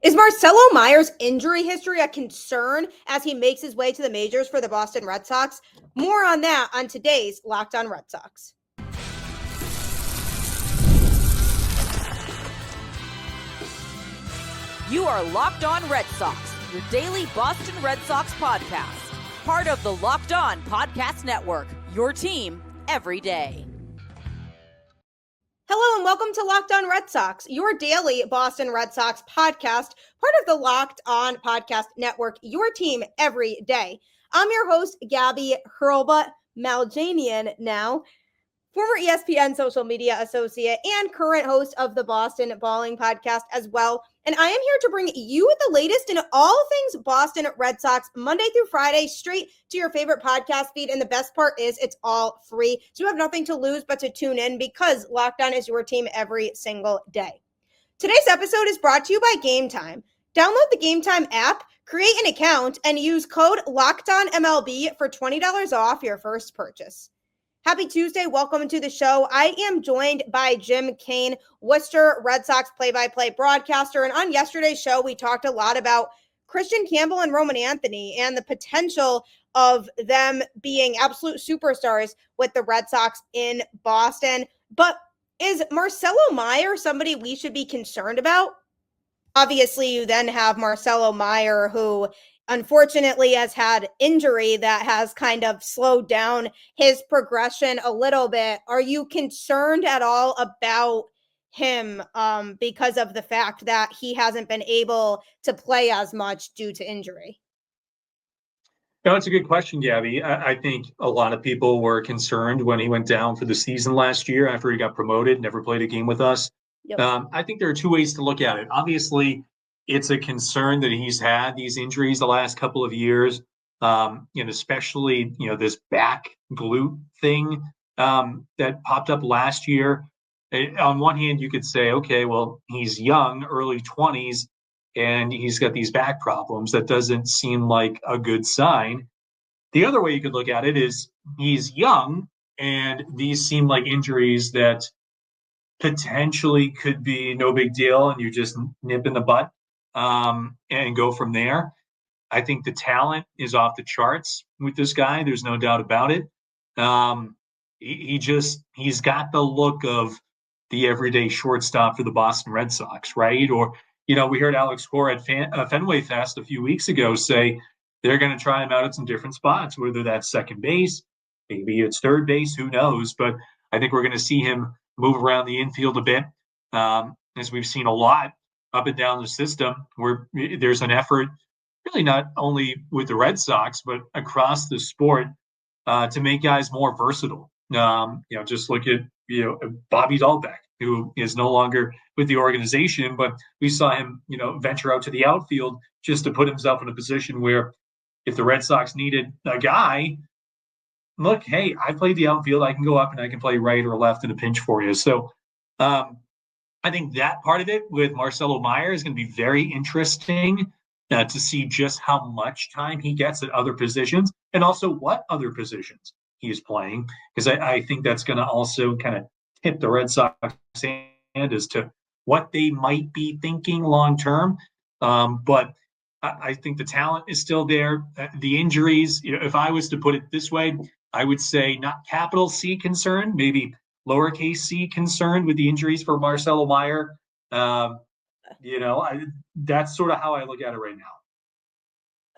Is Marcelo Meyer's injury history a concern as he makes his way to the majors for the Boston Red Sox? More on that on today's Locked On Red Sox. You are Locked On Red Sox, your daily Boston Red Sox podcast. Part of the Locked On Podcast Network, your team every day. Hello and welcome to Locked On Red Sox, your daily Boston Red Sox podcast, part of the Locked On Podcast Network, your team every day. I'm your host, Gabby Hurlbut, Malganian now, former ESPN social media associate and current host of the Boston Balling podcast as well. And I am here to bring you the latest in all things Boston Red Sox, Monday through Friday, straight to your favorite podcast feed. And the best part is it's all free. So you have nothing to lose but to tune in because Locked On is your team every single day. Today's episode is brought to you by Game Time. Download the Game Time app, create an account, and use code LOCKEDONMLB for $20 off your first purchase. Happy Tuesday. Welcome to the show. I am joined by Jim Cain, Worcester Red Sox play-by-play broadcaster. And on yesterday's show, we talked a lot about Kristian Campbell and Roman Anthony and the potential of them being absolute superstars with the Red Sox in Boston. But is Marcelo Meyer somebody we should be concerned about? Obviously, you then have Marcelo Meyer, who unfortunately has had injury that has kind of slowed down his progression a little bit. Are you concerned at all about him because of the fact that he hasn't been able to play as much due to injury? No, it's a good question, Gabby. I think a lot of people were concerned when he went down for the season last year after he got promoted, never played a game with us. Yep. I think there are two ways to look at it. Obviously, it's a concern that he's had these injuries the last couple of years, especially, this back glute thing that popped up last year. On one hand, you could say, okay, well, he's young, early 20s, and he's got these back problems. That doesn't seem like a good sign. The other way you could look at it is he's young, and these seem like injuries that potentially could be no big deal, and you just nip in the butt and go from there. I think the talent is off the charts with this guy. There's no doubt about it. He's got the look of the everyday shortstop for the Boston Red Sox, right? Or, we heard Alex Cora at Fenway Fest a few weeks ago say they're going to try him out at some different spots, whether that's second base, maybe it's third base, who knows? But I think we're going to see him move around the infield a bit, as we've seen a lot up and down the system, where there's an effort, really not only with the Red Sox, but across the sport, to make guys more versatile. Just look at, Bobby Dahlbeck, who is no longer with the organization, but we saw him, venture out to the outfield just to put himself in a position where if the Red Sox needed a guy, look, hey, I played the outfield. I can go up and I can play right or left in a pinch for you. So I think that part of it with Marcelo Meyer is going to be very interesting to see just how much time he gets at other positions and also what other positions he is playing. Because I think that's going to also kind of tip the Red Sox hand as to what they might be thinking long term. But I think the talent is still there. The injuries, if I was to put it this way, I would say not capital C concern, maybe lowercase c concerned with the injuries for Marcelo Meyer. That's sort of how I look at it right now.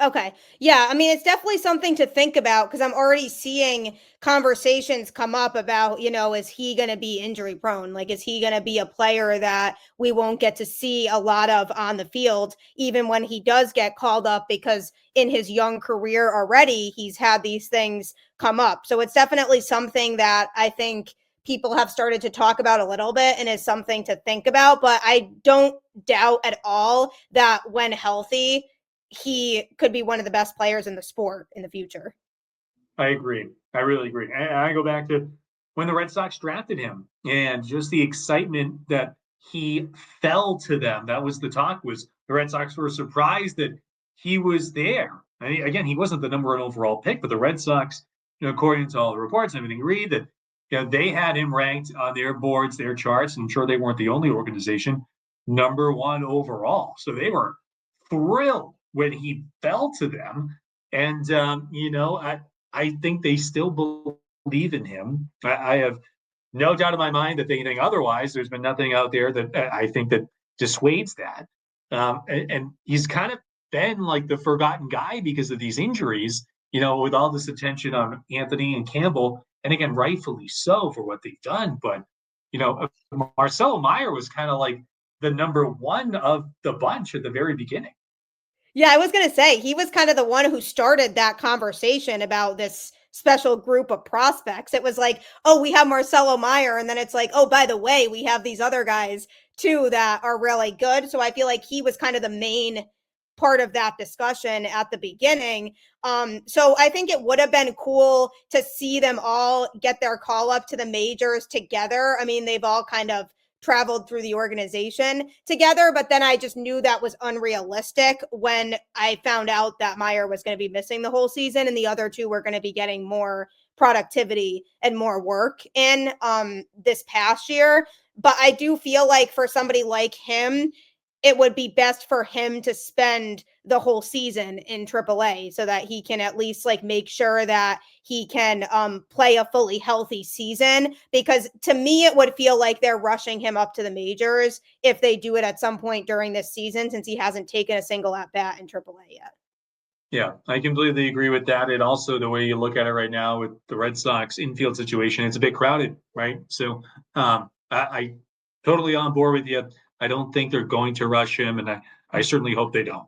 Okay. Yeah. I mean, it's definitely something to think about because I'm already seeing conversations come up about, is he going to be injury prone? Like, is he going to be a player that we won't get to see a lot of on the field, even when he does get called up? Because in his young career already, he's had these things come up. So it's definitely something that I think people have started to talk about a little bit and is something to think about. But I don't doubt at all that when healthy, he could be one of the best players in the sport in the future. I agree. I really agree. And I go back to when the Red Sox drafted him and just the excitement that he fell to them. That was the talk, was the Red Sox were surprised that he was there. I mean, again, he wasn't the number one overall pick, but the Red Sox, according to all the reports and everything you read, that they had him ranked on their boards, their charts. I'm sure they weren't the only organization #1 overall. So they were thrilled when he fell to them. And, I think they still believe in him. I have no doubt in my mind that they think otherwise. There's been nothing out there that I think that dissuades that. And he's kind of been like the forgotten guy because of these injuries, with all this attention on Anthony and Campbell. And again, rightfully so for what they've done. But, Marcelo Meyer was kind of like the #1 of the bunch at the very beginning. Yeah, I was going to say, he was kind of the one who started that conversation about this special group of prospects. It was like, oh, we have Marcelo Meyer. And then it's like, oh, by the way, we have these other guys too that are really good. So I feel like he was kind of the main part of that discussion at the beginning. So I think it would have been cool to see them all get their call up to the majors together. I mean, they've all kind of traveled through the organization together, but then I just knew that was unrealistic when I found out that Meyer was going to be missing the whole season and the other two were going to be getting more productivity and more work in this past year. But I do feel like for somebody like him, it would be best for him to spend the whole season in AAA so that he can at least like make sure that he can play a fully healthy season, because to me it would feel like they're rushing him up to the majors if they do it at some point during this season, since he hasn't taken a single at bat in AAA yet. Yeah, I completely agree with that. And also the way you look at it right now with the Red Sox infield situation, it's a bit crowded, right? So I totally on board with you. I don't think they're going to rush him, and I certainly hope they don't.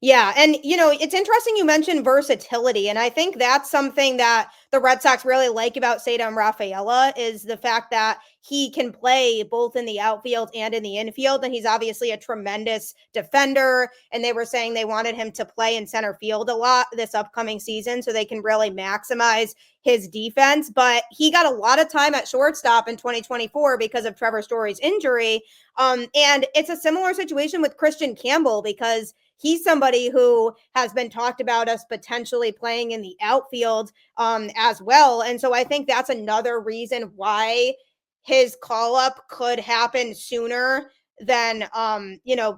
Yeah, and it's interesting you mentioned versatility, and I think that's something that the Red Sox really like about Cedar Rafaela is the fact that he can play both in the outfield and in the infield, and he's obviously a tremendous defender, and they were saying they wanted him to play in center field a lot this upcoming season so they can really maximize his defense, but he got a lot of time at shortstop in 2024 because of Trevor Story's injury, and it's a similar situation with Kristian Campbell because he's somebody who has been talked about as potentially playing in the outfield as well. And so I think that's another reason why his call up could happen sooner than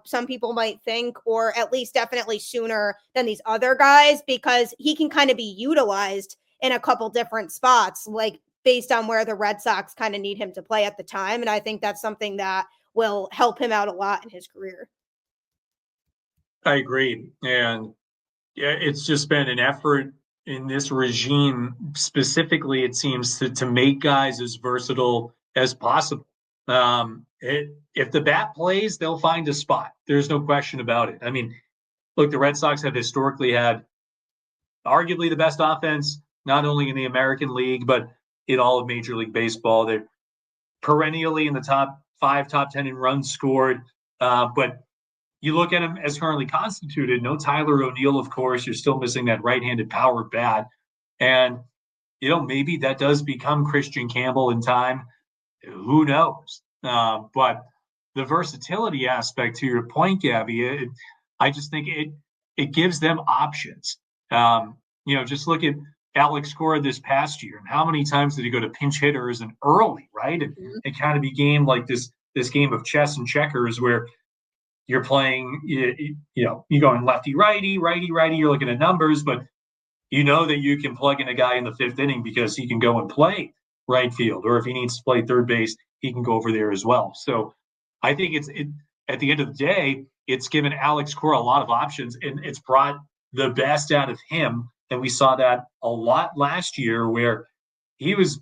some people might think, or at least definitely sooner than these other guys, because he can kind of be utilized in a couple different spots, like based on where the Red Sox kind of need him to play at the time. And I think that's something that will help him out a lot in his career. I agree. And yeah, it's just been an effort in this regime, specifically, it seems, to make guys as versatile as possible. If the bat plays, they'll find a spot. There's no question about it. I mean, look, the Red Sox have historically had arguably the best offense, not only in the American League, but in all of Major League Baseball. They're perennially in the top 5, top 10 in runs scored. But you look at him as currently constituted, no Tyler O'Neill, of course. You're still missing that right-handed power bat. And, maybe that does become Kristian Campbell in time. Who knows? But the versatility aspect, to your point, Gabby, I just think it gives them options. Just look at Alex Cora this past year. And how many times did he go to pinch hitters and early, right? And it kind of became like this game of chess and checkers where you're playing, you're going lefty, righty, you're looking at numbers, but that you can plug in a guy in the 5th inning because he can go and play right field, or if he needs to play third base, he can go over there as well. So I think at the end of the day, it's given Alex Cora a lot of options, and it's brought the best out of him. And we saw that a lot last year where he was,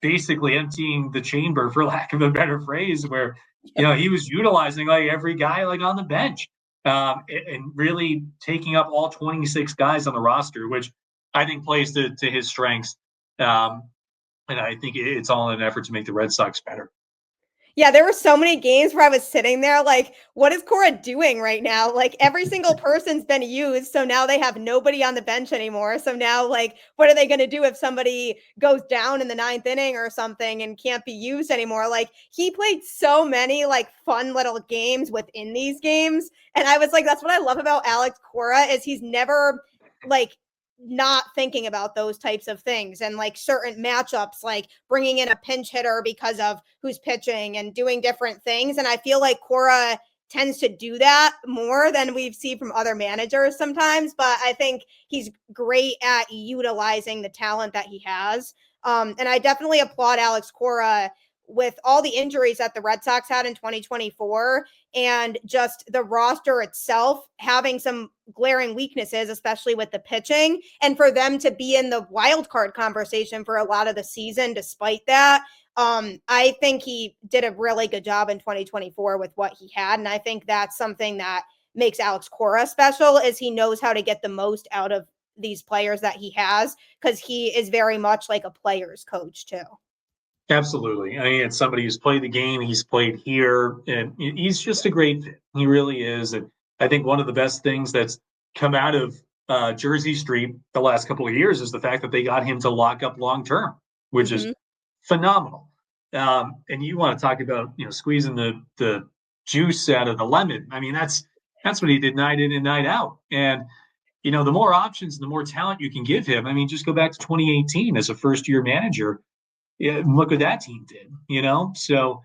basically emptying the chamber, for lack of a better phrase, where he was utilizing like every guy like on the bench, and really taking up all 26 guys on the roster, which I think plays to his strengths. And I think it's all in an effort to make the Red Sox better. Yeah, there were so many games where I was sitting there like, what is Cora doing right now? Like every single person's been used. So now they have nobody on the bench anymore. So now like, what are they going to do if somebody goes down in the 9th inning or something and can't be used anymore? Like he played so many like fun little games within these games. And I was like, that's what I love about Alex Cora is he's never like not thinking about those types of things and like certain matchups, like bringing in a pinch hitter because of who's pitching and doing different things. And I feel like Cora tends to do that more than we've seen from other managers sometimes, but I think he's great at utilizing the talent that he has. And I definitely applaud Alex Cora with all the injuries that the Red Sox had in 2024 and just the roster itself having some glaring weaknesses, especially with the pitching, and for them to be in the wild card conversation for a lot of the season despite that. I think he did a really good job in 2024 with what he had, and I think that's something that makes Alex Cora special is he knows how to get the most out of these players that he has because he is very much like a player's coach too. Absolutely. I mean, it's somebody who's played the game. He's played here, and he's just a great fit. He really is. And I think one of the best things that's come out of Jersey Street the last couple of years is the fact that they got him to lock up long term, which is phenomenal. And you want to talk about squeezing the juice out of the lemon. I mean, that's what he did night in and night out. And the more options, the more talent you can give him. I mean, just go back to 2018 as a first year manager. Yeah, look what that team did, So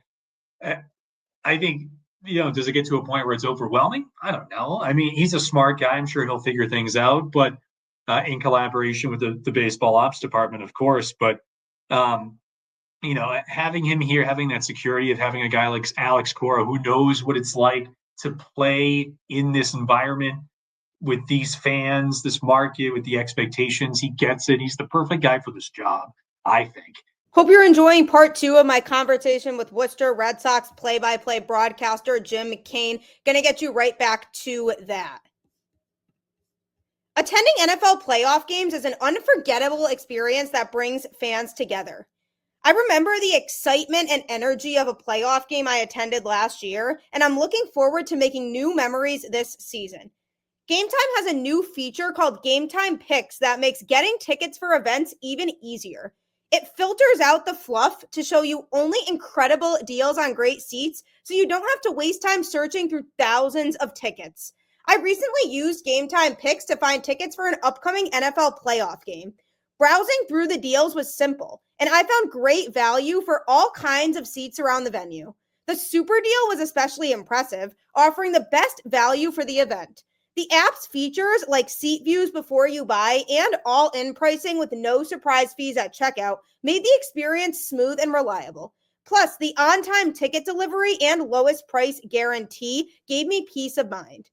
I think, does it get to a point where it's overwhelming? I don't know. I mean, he's a smart guy. I'm sure he'll figure things out, but in collaboration with the baseball ops department, of course. But, having him here, having that security of having a guy like Alex Cora who knows what it's like to play in this environment with these fans, this market, with the expectations, he gets it. He's the perfect guy for this job, I think. Hope you're enjoying part 2 of my conversation with Worcester Red Sox play-by-play broadcaster Jim Cain. Gonna get you right back to that. Attending NFL playoff games is an unforgettable experience that brings fans together. I remember the excitement and energy of a playoff game I attended last year, and I'm looking forward to making new memories this season. Game Time has a new feature called Game Time Picks that makes getting tickets for events even easier. It filters out the fluff to show you only incredible deals on great seats, so you don't have to waste time searching through thousands of tickets. I recently used Game Time Picks to find tickets for an upcoming NFL playoff game. Browsing through the deals was simple, and I found great value for all kinds of seats around the venue. The Super Deal was especially impressive, offering the best value for the event. The app's features like seat views before you buy and all-in pricing with no surprise fees at checkout made the experience smooth and reliable. Plus, the on-time ticket delivery and lowest price guarantee gave me peace of mind.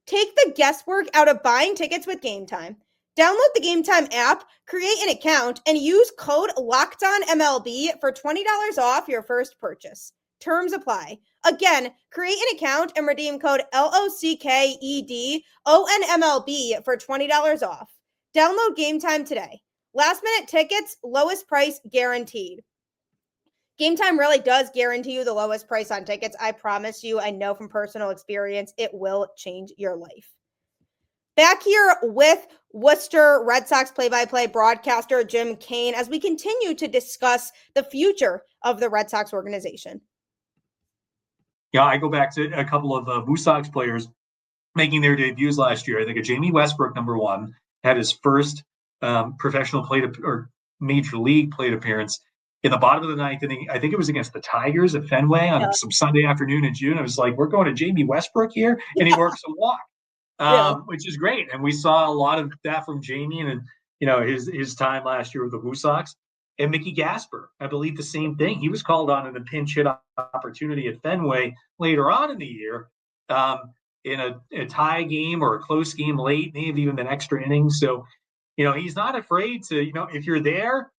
Take the guesswork out of buying tickets with Game Time. Download the Game Time app, create an account, and use code LOCKEDONMLB for $20 off your first purchase. Terms apply. Again, create an account and redeem code LOCKEDONMLB for $20 off. Download Game Time today. Last minute tickets, lowest price guaranteed. Game Time really does guarantee you the lowest price on tickets. I promise you, I know from personal experience, it will change your life. Back here with Worcester Red Sox play-by-play broadcaster Jim Cain as we continue to discuss the future of the Red Sox organization. Yeah, I go back to a couple of Blue Sox players making their debuts last year. I think Jamie Westbrook, number one, had his first professional plate or major league plate appearance in the bottom of the ninth inning. I think it was against the Tigers at Fenway on some Sunday afternoon in June. I was like, we're going to Jamie Westbrook here, and he works a walk, which is great. And we saw a lot of that from Jamie and his time last year with the Blue Sox. And Mickey Gasper, I believe the same thing. He was called on in a pinch hit opportunity at Fenway later on in the year in a tie game or a close game late, maybe even an extra inning. So, he's not afraid to, if you're there,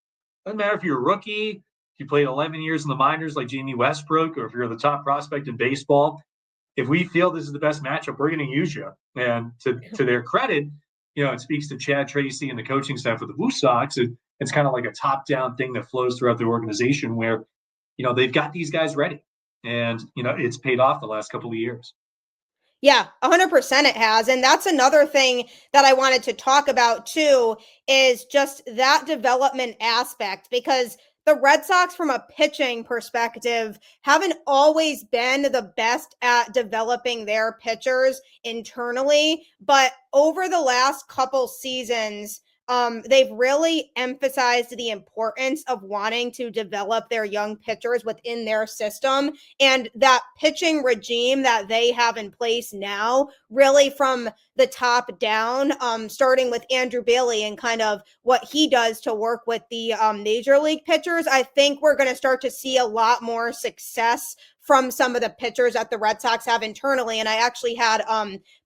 doesn't matter if you're a rookie, if you played 11 years in the minors like Jamie Westbrook, or if you're the top prospect in baseball, if we feel this is the best matchup, we're going to use you. And to their credit, it speaks to Chad Tracy and the coaching staff of the Blue Sox. It's kind of like a top-down thing that flows throughout the organization where, they've got these guys ready. And, it's paid off the last couple of years. Yeah, 100% it has. And that's another thing that I wanted to talk about too, is just that development aspect, because the Red Sox from a pitching perspective haven't always been the best at developing their pitchers internally. But over the last couple seasons, they've really emphasized the importance of wanting to develop their young pitchers within their system, and that pitching regime that they have in place now, really from the top down, starting with Andrew Bailey and kind of what he does to work with the major league pitchers. I think we're going to start to see a lot more success from some of the pitchers that the Red Sox have internally. And I actually had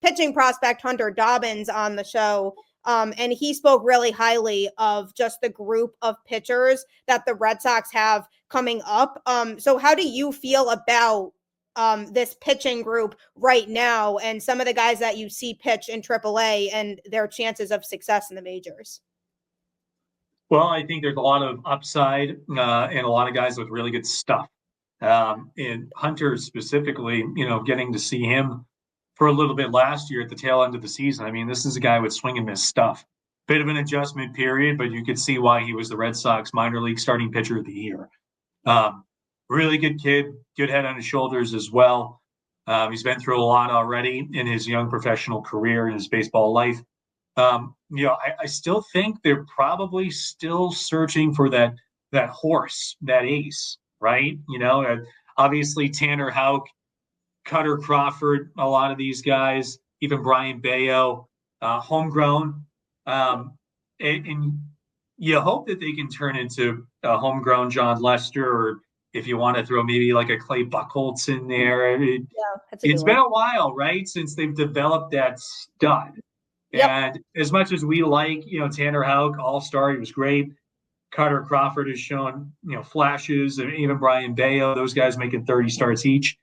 pitching prospect Hunter Dobbins on the show, and he spoke really highly of just the group of pitchers that the Red Sox have coming up. So how do you feel about this pitching group right now and some of the guys that you see pitch in AAA and their chances of success in the majors? Well, I think there's a lot of upside and a lot of guys with really good stuff. And Hunter specifically, getting to see him for a little bit last year at the tail end of the season. I mean, this is a guy with swing and miss stuff. Bit of an adjustment period, but you could see why he was the Red Sox minor league starting pitcher of the year. Really good kid, good head on his shoulders as well. He's been through a lot already in his young professional career and his baseball life. I still think they're probably still searching for that horse, that ace, right? Obviously Tanner Houck, Cutter Crawford, a lot of these guys, even Brian Bayo, homegrown. And you hope that they can turn into a homegrown John Lester, or if you want to throw maybe like a Clay Buchholz in there. It's been a while, right, since they've developed that stud. Yep. And as much as we like, Tanner Houck, all-star, he was great. Cutter Crawford has shown, flashes, and even Brian Bayo, those guys making 30 starts each.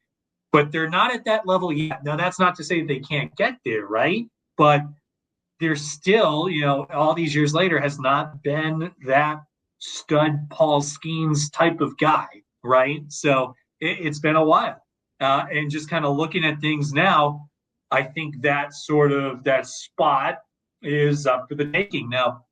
But they're not at that level yet. Now, that's not to say that they can't get there, right? But they're still, all these years later, has not been that stud Paul Skeens type of guy, right? So it's been a while. And just kind of looking at things now, I think that spot is up for the taking. Now,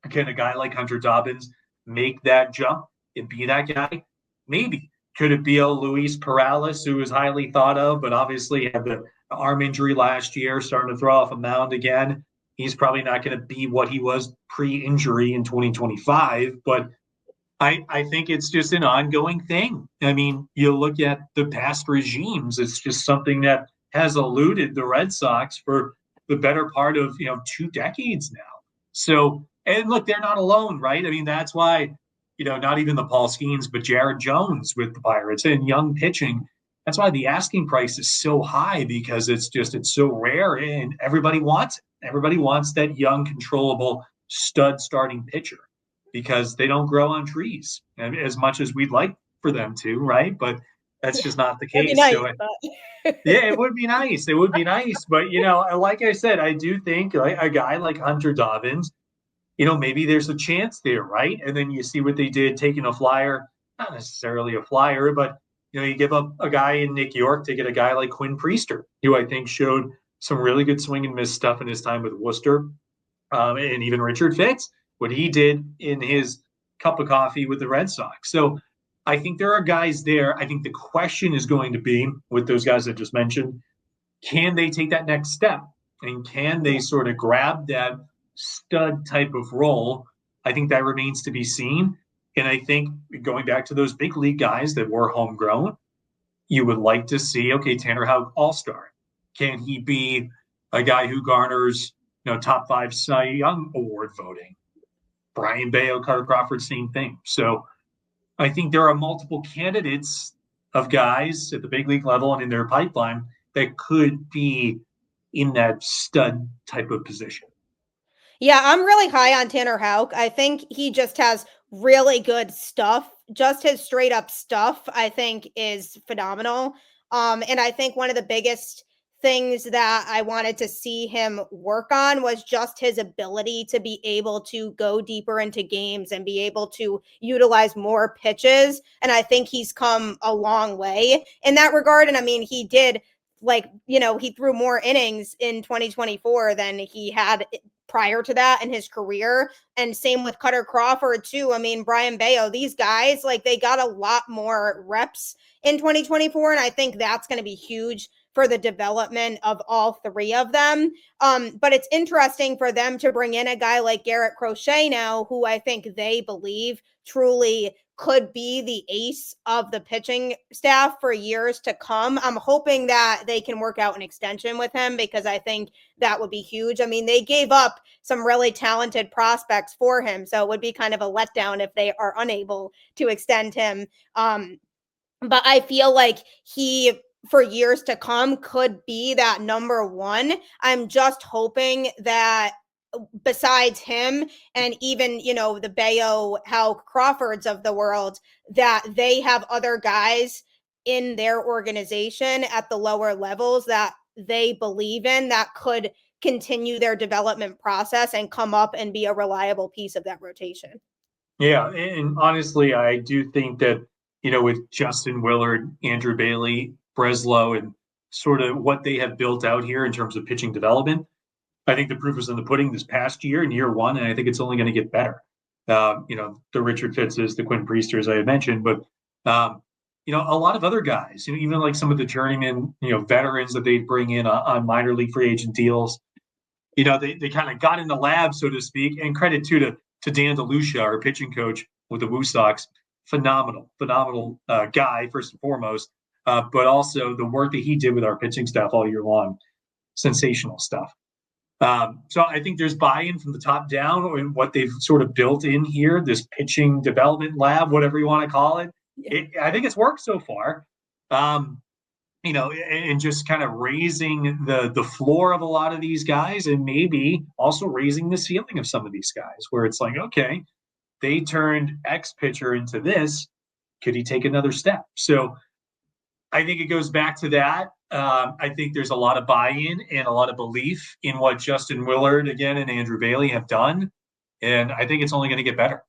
can a guy like Hunter Dobbins make that jump and be that guy? Maybe. Could it be a Luis Perales, who is highly thought of, but obviously had the arm injury last year, starting to throw off a mound again? He's probably not going to be what he was pre-injury in 2025, but I think it's just an ongoing thing. I mean, you look at the past regimes, it's just something that has eluded the Red Sox for the better part of, 2 decades now. So, and look, they're not alone, right? I mean, that's why, not even the Paul Skeens, but Jared Jones with the Pirates and young pitching. That's why the asking price is so high, because it's so rare and everybody wants it. Everybody wants that young, controllable stud starting pitcher, because they don't grow on trees as much as we'd like for them to, right? But that's just not the case. Nice, so yeah, it would be nice. It would be nice. But, like I said, I do think a guy like Hunter Dobbins, maybe there's a chance there, right? And then you see what they did taking a flyer, not necessarily a flyer, but, you give up a guy in Nick York to get a guy like Quinn Priester, who I think showed some really good swing and miss stuff in his time with Worcester. And even Richard Fitz, what he did in his cup of coffee with the Red Sox. So I think there are guys there. I think the question is going to be, with those guys I just mentioned, can they take that next step? And can they sort of grab that stud type of role? I think that remains to be seen. And I think going back to those big league guys that were homegrown, you would like to see, okay, Tanner Houck, all-star. Can he be a guy who garners, top 5 Cy Young Award voting? Brian Bayo, Cutter Crawford, same thing. So I think there are multiple candidates of guys at the big league level and in their pipeline that could be in that stud type of position. Yeah, I'm really high on Tanner Houck. I think he just has really good stuff. Just his straight up stuff, I think, is phenomenal. And I think one of the biggest things that I wanted to see him work on was just his ability to be able to go deeper into games and be able to utilize more pitches. And I think he's come a long way in that regard. And I mean, he did, he threw more innings in 2024 than he had prior to that in his career. And same with Cutter Crawford too. I mean, Brian Bayo, these guys, they got a lot more reps in 2024. And I think that's going to be huge for the development of all three of them. But it's interesting for them to bring in a guy like Garrick Crochet now, who I think they believe truly could be the ace of the pitching staff for years to come. I'm hoping that they can work out an extension with him, because I think that would be huge. I mean, they gave up some really talented prospects for him, so it would be kind of a letdown if they are unable to extend him. But I feel like he, for years to come, could be that number one. I'm just hoping that besides him and even, the Bayo Hal Crawfords of the world, that they have other guys in their organization at the lower levels that they believe in that could continue their development process and come up and be a reliable piece of that rotation. Yeah, and honestly, I do think that, with Justin Willard, Andrew Bailey, Breslow, and sort of what they have built out here in terms of pitching development, I think the proof was in the pudding this past year, in year one, and I think it's only going to get better. The Richard Fitzes, the Quinn Priesters I had mentioned, but a lot of other guys, even like some of the journeyman, veterans that they bring in on minor league free agent deals, they kind of got in the lab, so to speak. And credit to Dan DeLucia, our pitching coach with the Woo Sox, phenomenal guy first and foremost, but also the work that he did with our pitching staff all year long, sensational stuff. So I think there's buy-in from the top down in what they've sort of built in here, this pitching development lab, whatever you want to call it. Yeah. I think it's worked so far, and just kind of raising the floor of a lot of these guys, and maybe also raising the ceiling of some of these guys, where it's like, okay, they turned X pitcher into this. Could he take another step? So I think it goes back to that. I think there's a lot of buy-in and a lot of belief in what Justin Willard, again, and Andrew Bailey have done. And I think it's only going to get better.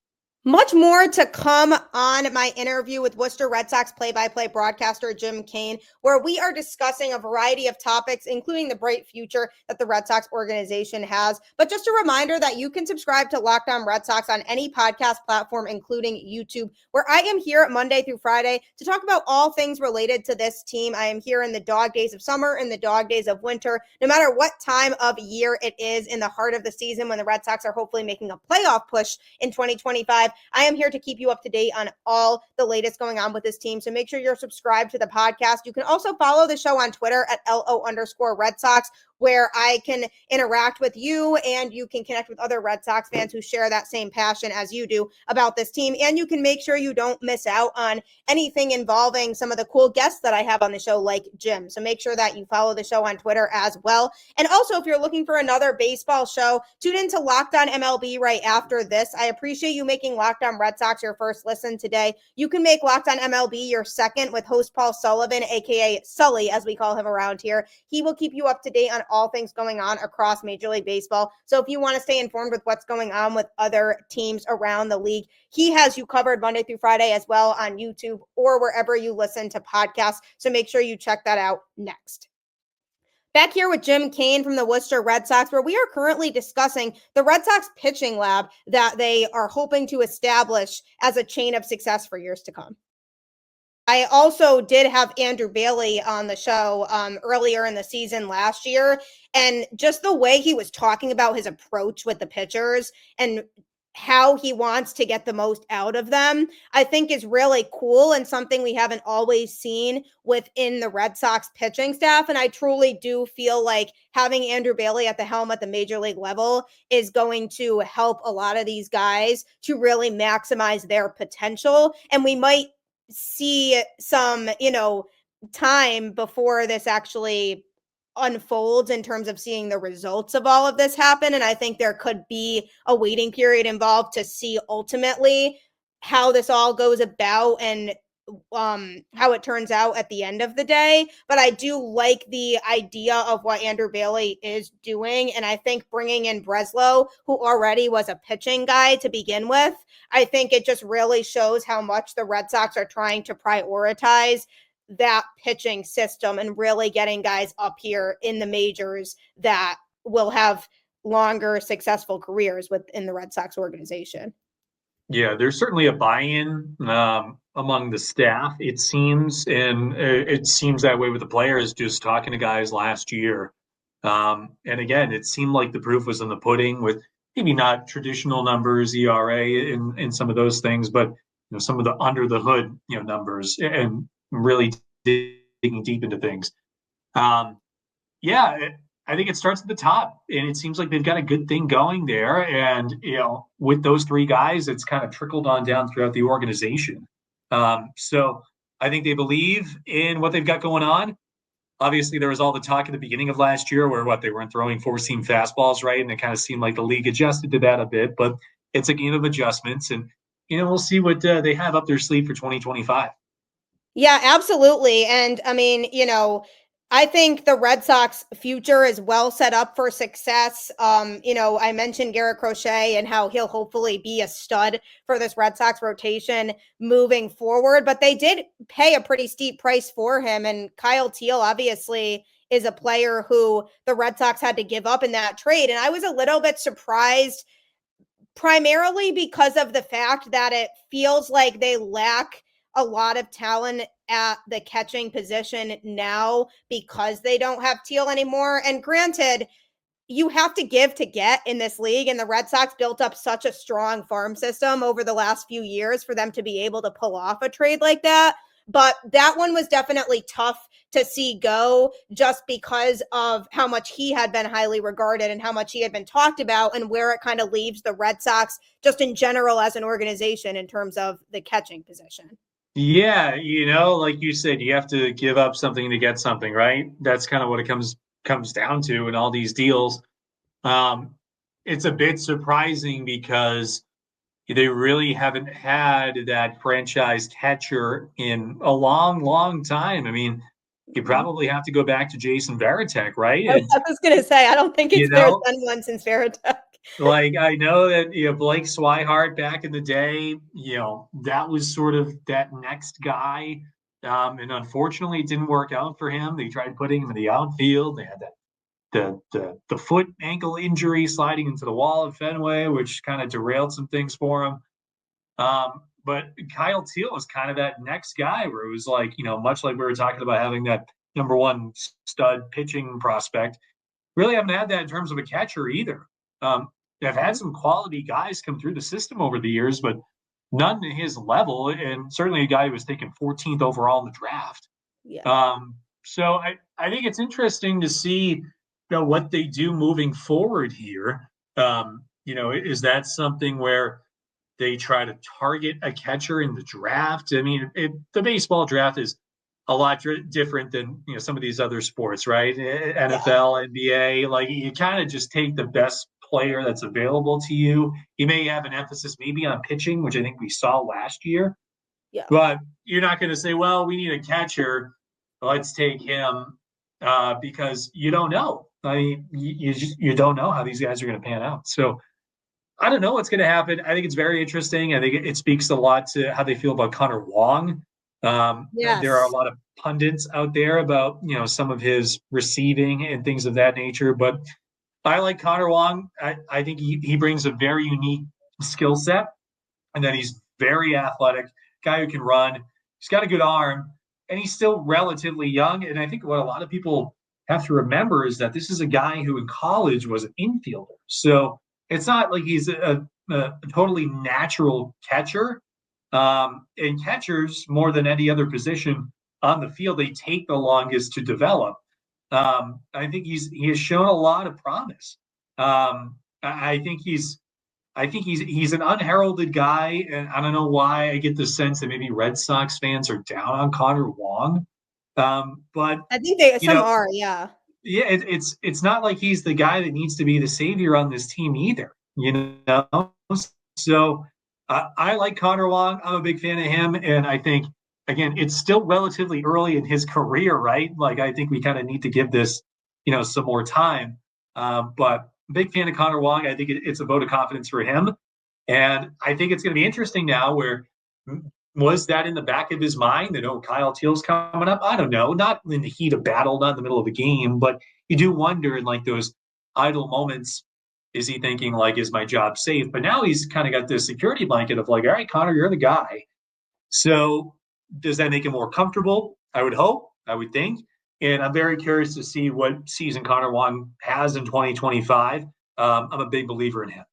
Much more to come on my interview with Worcester Red Sox play-by-play broadcaster Jim Cain, where we are discussing a variety of topics, including the bright future that the Red Sox organization has. But just a reminder that you can subscribe to Locked On Red Sox on any podcast platform, including YouTube, where I am here Monday through Friday to talk about all things related to this team. I am here in the dog days of summer, in the dog days of winter, no matter what time of year it is, in the heart of the season when the Red Sox are hopefully making a playoff push in 2025. I am here to keep you up to date on all the latest going on with this team. So make sure you're subscribed to the podcast. You can also follow the show on Twitter at LO_Red Sox, where I can interact with you and you can connect with other Red Sox fans who share that same passion as you do about this team. And you can make sure you don't miss out on anything involving some of the cool guests that I have on the show, like Jim. So make sure that you follow the show on Twitter as well. And also, if you're looking for another baseball show, tune into Locked On MLB right after this. I appreciate you making Locked On Red Sox your first listen today. You can make Locked On MLB your second with host Paul Sullivan, aka Sully, as we call him around here. He will keep you up to date on all things going on across Major League Baseball. So if you want to stay informed with what's going on with other teams around the league, he has you covered Monday through Friday as well on YouTube or wherever you listen to podcasts. So make sure you check that out next. Back here with Jim Cain from the Worcester Red Sox, where we are currently discussing the Red Sox pitching lab that they are hoping to establish as a chain of success for years to come. I also did have Andrew Bailey on the show earlier in the season last year, and just the way he was talking about his approach with the pitchers and how he wants to get the most out of them, I think is really cool and something we haven't always seen within the Red Sox pitching staff. And I truly do feel like having Andrew Bailey at the helm at the major league level is going to help a lot of these guys to really maximize their potential. And we might see some, time before this actually unfolds in terms of seeing the results of all of this happen. And I think there could be a waiting period involved to see ultimately how this all goes about and how it turns out at the end of the day. But I do like the idea of what Andrew Bailey is doing. And I think bringing in Breslow, who already was a pitching guy to begin with, I think it just really shows how much the Red Sox are trying to prioritize that pitching system and really getting guys up here in the majors that will have longer successful careers within the Red Sox organization. Yeah, there's certainly a buy-in. among the staff, it seems, and it seems that way with the players, just talking to guys last year. And again, it seemed like the proof was in the pudding with maybe not traditional numbers, ERA and some of those things, but some of the under the hood numbers and really digging deep into things. Yeah, I think it starts at the top, and it seems like they've got a good thing going there. And with those three guys, it's kind of trickled on down throughout the organization. So I think they believe in what they've got going on. Obviously, there was all the talk at the beginning of last year where they weren't throwing four-seam fastballs, right? And it kind of seemed like the league adjusted to that a bit, but it's a game of adjustments, and we'll see what they have up their sleeve for 2025. Yeah, absolutely. And I mean, I think the Red Sox future is well set up for success. I mentioned Garrick Crochet and how he'll hopefully be a stud for this Red Sox rotation moving forward, but they did pay a pretty steep price for him. And Kyle Teal obviously is a player who the Red Sox had to give up in that trade. And I was a little bit surprised, primarily because of the fact that it feels like they lack a lot of talent at the catching position now because they don't have Teal anymore. And granted, you have to give to get in this league, and the Red Sox built up such a strong farm system over the last few years for them to be able to pull off a trade like that. But that one was definitely tough to see go, just because of how much he had been highly regarded and how much he had been talked about, and where it kind of leaves the Red Sox just in general as an organization in terms of the catching position. Yeah, like you said, you have to give up something to get something, right? That's kind of what it comes down to in all these deals. It's a bit surprising because they really haven't had that franchise catcher in a long, long time. I mean, you probably have to go back to Jason Varitek, right? I was going to say, I don't think there's been one since Varitek. Like, I know that Blake Swihart back in the day, that was sort of that next guy, and unfortunately, it didn't work out for him. They tried putting him in the outfield. They had the foot ankle injury sliding into the wall at Fenway, which kind of derailed some things for him. But Kyle Teal was kind of that next guy where it was like, much like we were talking about having that number one stud pitching prospect, really haven't had that in terms of a catcher either. They've had some quality guys come through the system over the years, but none to his level, and certainly a guy who was taken 14th overall in the draft. Yeah. So I think it's interesting to see what they do moving forward here. Is that something where they try to target a catcher in the draft? I mean, the baseball draft is a lot different than some of these other sports, right? NFL, NBA, like you kind of just take the best player that's available to you. You may have an emphasis maybe on pitching, which I think we saw last year. Yeah. But you're not going to say, well, we need a catcher, let's take him, because you don't know. I mean, you don't know how these guys are going to pan out. So I don't know what's going to happen. I think it's very interesting. I think it speaks a lot to how they feel about Connor Wong. Yes. There are a lot of pundits out there about some of his receiving and things of that nature, but I like Connor Wong. I think he brings a very unique skill set, and then he's very athletic, guy who can run. He's got a good arm, and he's still relatively young. And I think what a lot of people have to remember is that this is a guy who in college was an infielder. So it's not like he's a totally natural catcher. And catchers, more than any other position on the field, they take the longest to develop. I think he has shown a lot of promise. I think he's an unheralded guy, and I don't know why I get the sense that maybe Red Sox fans are down on Connor Wong. But I think some are, yeah. Yeah, it's not like he's the guy that needs to be the savior on this team either, So I like Connor Wong. I'm a big fan of him, and I think, again, it's still relatively early in his career, right? Like, I think we kind of need to give this, some more time. But big fan of Connor Wong. I think it's a vote of confidence for him. And I think it's going to be interesting now where was that in the back of his mind that, Kyle Teal's coming up? I don't know. Not in the heat of battle, not in the middle of the game, but you do wonder in like those idle moments, is he thinking like, is my job safe? But now he's kind of got this security blanket of like, all right, Connor, you're the guy. So does that make him more comfortable? I would hope, I would think. And I'm very curious to see what season Connor Wong has in 2025. I'm a big believer in him.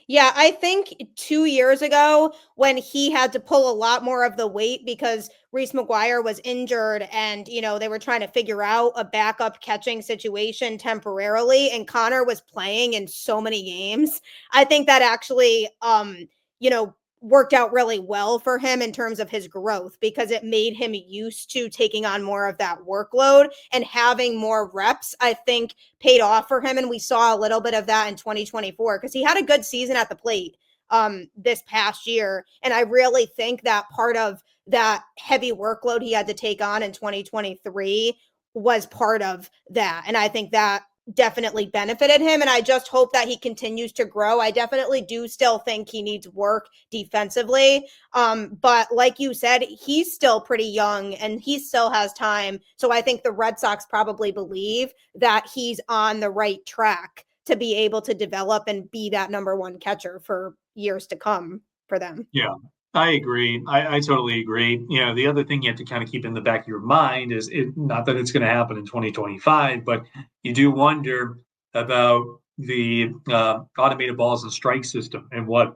Yeah, I think 2 years ago when he had to pull a lot more of the weight because Reese McGuire was injured and, they were trying to figure out a backup catching situation temporarily and Connor was playing in so many games. I think that actually you know, worked out really well for him in terms of his growth because it made him used to taking on more of that workload and having more reps. I think paid off for him. And we saw a little bit of that in 2024 because he had a good season at the plate this past year. And I really think that part of that heavy workload he had to take on in 2023 was part of that. And I think that definitely benefited him. And I just hope that he continues to grow. I definitely do still think he needs work defensively. But like you said, he's still pretty young and he still has time. So I think the Red Sox probably believe that he's on the right track to be able to develop and be that number one catcher for years to come for them. Yeah, I agree. I totally agree. The other thing you have to kind of keep in the back of your mind is not that it's going to happen in 2025, but you do wonder about the automated balls and strike system and what,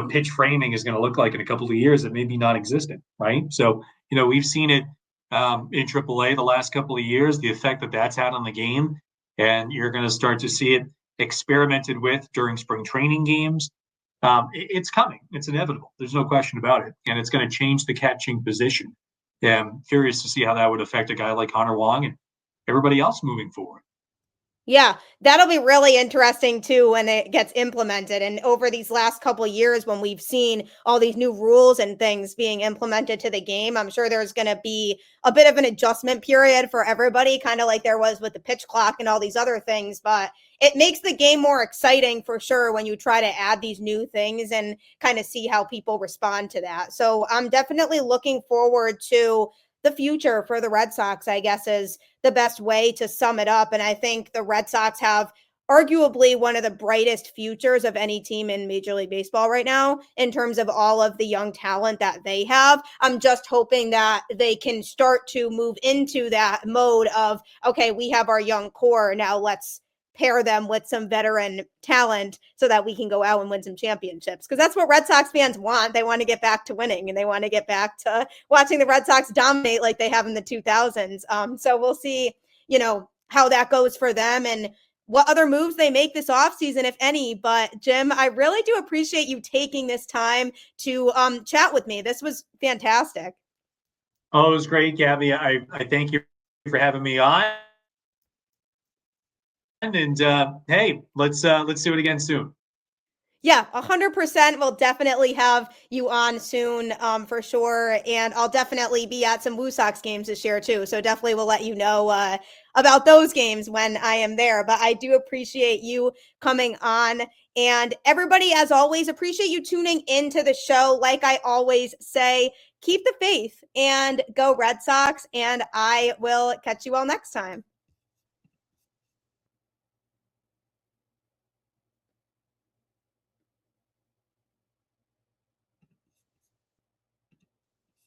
pitch framing is going to look like in a couple of years that may be non-existent, right? So, we've seen it in AAA the last couple of years, the effect that that's had on the game. And you're going to start to see it experimented with during spring training games. It's coming. It's inevitable. There's no question about it. And it's going to change the catching position. I'm curious to see how that would affect a guy like Connor Wong and everybody else moving forward. Yeah, that'll be really interesting too when it gets implemented. And over these last couple of years, when we've seen all these new rules and things being implemented to the game, I'm sure there's going to be a bit of an adjustment period for everybody, kind of like there was with the pitch clock and all these other things. But it makes the game more exciting for sure when you try to add these new things and kind of see how people respond to that. So I'm definitely looking forward to the future for the Red Sox, I guess, is the best way to sum it up. And I think the Red Sox have arguably one of the brightest futures of any team in Major League Baseball right now in terms of all of the young talent that they have. I'm just hoping that they can start to move into that mode of, okay, we have our young core. Now let's pair them with some veteran talent so that we can go out and win some championships. Because that's what Red Sox fans want. They want to get back to winning and they want to get back to watching the Red Sox dominate like they have in the 2000s. So we'll see, how that goes for them and what other moves they make this offseason, if any. But Jim, I really do appreciate you taking this time to chat with me. This was fantastic. Oh, it was great, Gabby. I thank you for having me on. And hey, let's do it again soon. Yeah, 100%. We'll definitely have you on soon for sure. And I'll definitely be at some Woo Sox games this year too. So definitely we'll let you know about those games when I am there. But I do appreciate you coming on. And everybody, as always, appreciate you tuning into the show. Like I always say, keep the faith and go Red Sox. And I will catch you all next time.